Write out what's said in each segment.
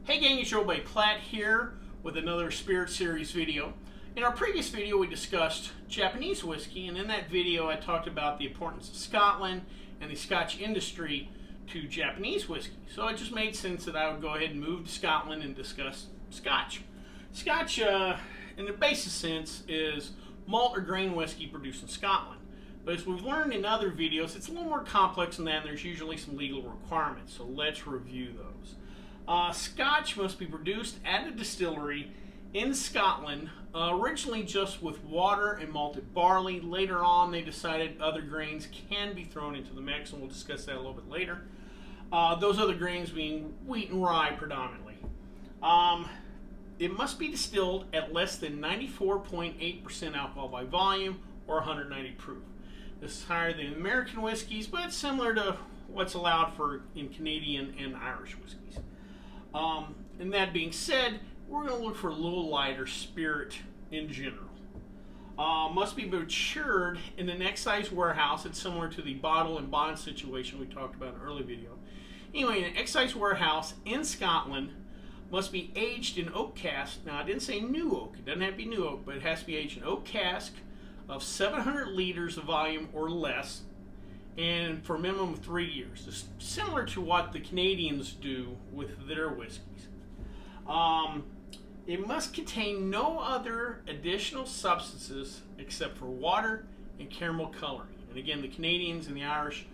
Hey gang, it's Joe by Platt here with another Spirit Series video. In our previous video we discussed Japanese whiskey, and in that video I talked about the importance of Scotland and the Scotch industry to Japanese whiskey. So it just made sense that I would go ahead and move to Scotland and discuss Scotch. Scotch, in the basic sense, is malt or grain whiskey produced in Scotland. But as we've learned in other videos, it's a little more complex than that, and there's usually some legal requirements. So let's review those. Scotch must be produced at a distillery in Scotland, originally just with water and malted barley. Later on, they decided other grains can be thrown into the mix, and we'll discuss that a little bit later. Those other grains being wheat and rye predominantly. It must be distilled at less than 94.8% alcohol by volume or 190 proof. This is higher than American whiskeys, but it's similar to what's allowed for in Canadian and Irish whiskeys. And that being said, we're going to look for a little lighter spirit in general. Must be matured in an excise warehouse. It's similar to the bottle and bond situation we talked about in an early video. Anyway, an excise warehouse in Scotland must be aged in oak cask. Now, I didn't say new oak. It doesn't have to be new oak, but it has to be aged in oak cask of 700 liters of volume or less, and for a minimum of 3 years. It's similar to what the Canadians do with their whiskeys. It must contain no other additional substances except for water and caramel coloring. And again, the Canadians and the Irish,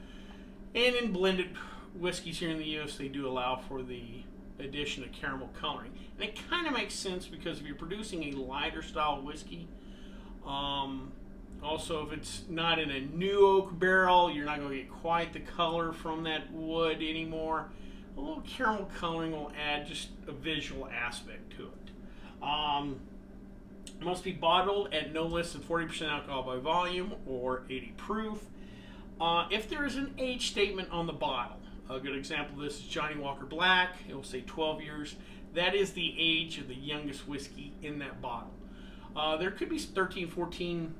and in blended whiskeys here in the US, they do allow for the addition of caramel coloring. And it kind of makes sense because if you're producing a lighter style whiskey, also, if it's not in a new oak barrel, you're not going to get quite the color from that wood anymore. A little caramel coloring will add just a visual aspect to it. It must be bottled at no less than 40% alcohol by volume or 80 proof. If there is an age statement on the bottle, a good example of this is Johnny Walker Black. It will say 12 years. That is the age of the youngest whiskey in that bottle. There could be 13, 14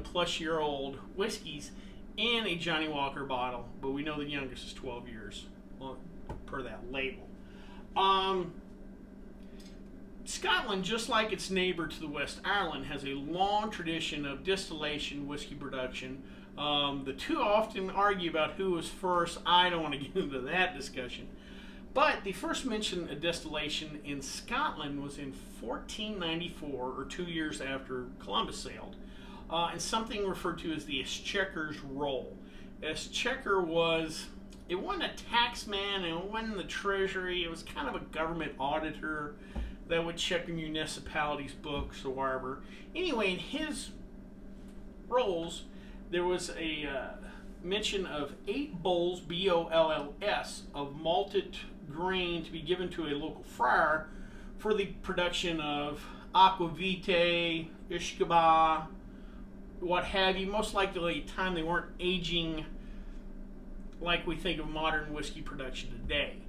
plus year old whiskeys in a Johnny Walker bottle, but we know the youngest is 12 years per that label. Scotland, just like its neighbor to the West, Ireland, has a long tradition of distillation whiskey production. The two often argue about who was first. I don't want to get into that discussion. But the first mention of distillation in Scotland was in 1494, or 2 years after Columbus sailed. And something referred to as the exchequer's roll. Exchequer it wasn't a tax man, and it wasn't the treasury. It was kind of a government auditor that would check the municipality's books or wherever. Anyway, in his rolls, there was a mention of 8 bowls, B-O-L-L-S, of malted grain to be given to a local friar for the production of aquavitae, ishkaba, what have you. Most likely at the time they weren't aging like we think of modern whiskey production today.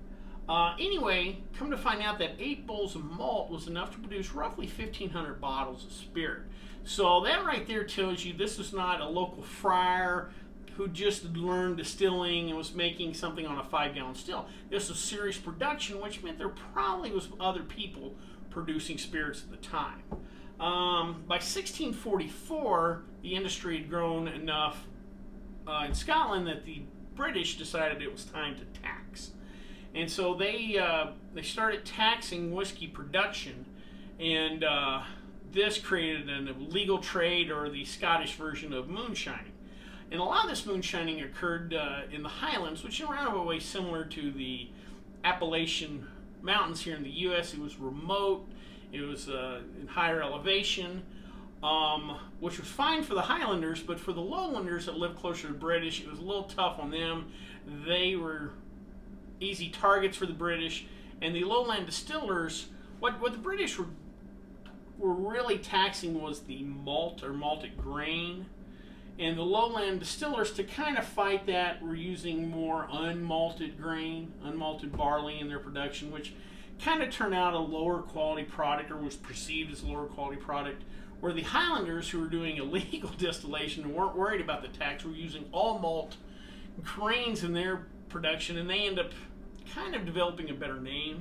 Anyway, come to find out that 8 bowls of malt was enough to produce roughly 1,500 bottles of spirit. So that right there tells you this is not a local friar who just learned distilling and was making something on a 5-gallon still. This was serious production, which meant there probably was other people producing spirits at the time. By 1644, the industry had grown enough in Scotland that the British decided it was time to tax. And so they started taxing whiskey production, and this created an illegal trade, or the Scottish version of moonshining. And a lot of this moonshining occurred in the Highlands, which is in a roundabout way similar to the Appalachian Mountains here in the U.S. It was remote. It was in higher elevation, which was fine for the Highlanders, but for the lowlanders that lived closer to the British, it was a little tough on them. They were easy targets for the British, and the lowland distillers, what the British were really taxing was the malt or malted grain, and the lowland distillers, to kind of fight that, were using more unmalted grain, unmalted barley in their production, which kind of turned out a lower quality product, or was perceived as a lower quality product, where the Highlanders, who were doing illegal distillation and weren't worried about the tax, were using all malt grains in their production, and they end up kind of developing a better name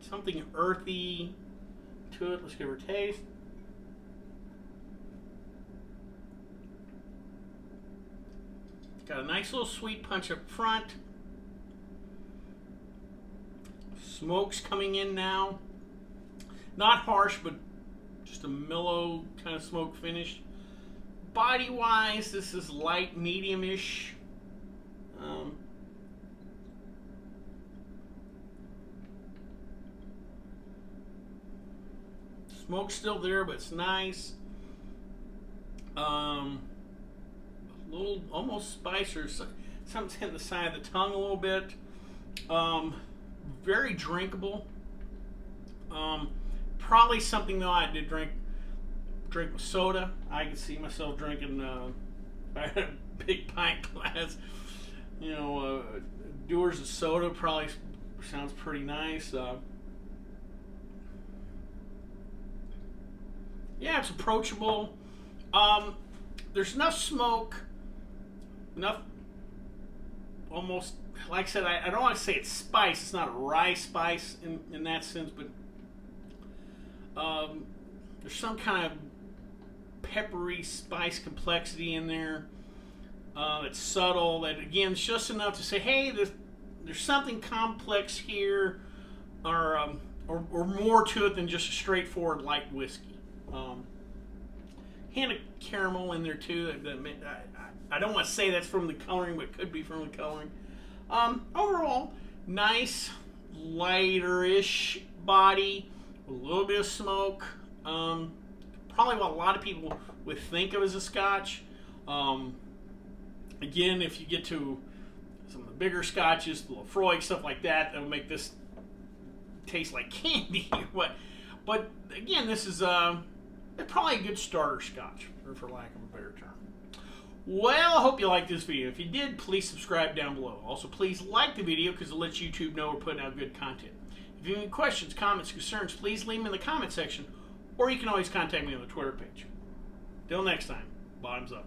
Something earthy to it. Let's give her a taste. Got a nice little sweet punch up front. Smoke's coming in now. Not harsh, but just a mellow kind of smoke finish. Body-wise, this is light, medium-ish. Smoke's still there, but it's nice. A little, almost spice or something's hitting the side of the tongue a little bit. Very drinkable. Probably something though I did drink with soda. I could see myself drinking a big pint glass. You know, Dewar's of soda probably sounds pretty nice. Yeah, it's approachable. There's enough smoke, enough, almost, like I said, I don't want to say it's spice. It's not a rye spice in that sense, but there's some kind of peppery spice complexity in there. It's subtle. That again, it's just enough to say, hey, there's something complex here, or more to it than just a straightforward light whiskey. Hint of caramel in there too. I don't want to say that's from the coloring, but it could be from the coloring. Overall, nice, lighter-ish body, a little bit of smoke. Probably what a lot of people would think of as a Scotch. Again, if you get to some of the bigger Scotches, the Lefroy, stuff like that, that will make this taste like candy. But again, this is probably a good starter Scotch, for lack of a better term. Well, I hope you liked this video. If you did, please subscribe down below. Also, please like the video because it lets YouTube know we're putting out good content. If you have any questions, comments, concerns, please leave them in the comment section, or you can always contact me on the Twitter page. Till next time, bottoms up.